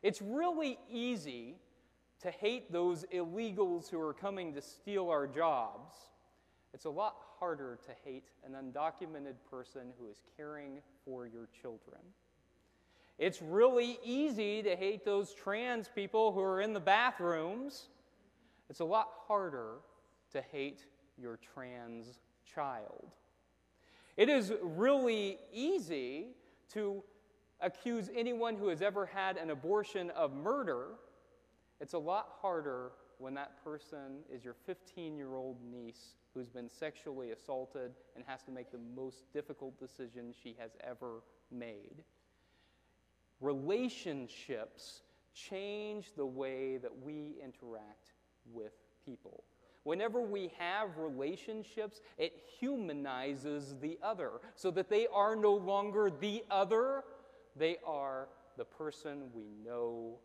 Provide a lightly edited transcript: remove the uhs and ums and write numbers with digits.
It's really easy to hate those illegals who are coming to steal our jobs. It's a lot harder to hate an undocumented person who is caring for your children. It's really easy to hate those trans people who are in the bathrooms. It's a lot harder to hate your trans child. It is really easy to accuse anyone who has ever had an abortion of murder. It's a lot harder when that person is your 15-year-old niece who's been sexually assaulted and has to make the most difficult decision she has ever made. Relationships change the way that we interact with people. Whenever we have relationships, it humanizes the other so that they are no longer the other, they are the person we know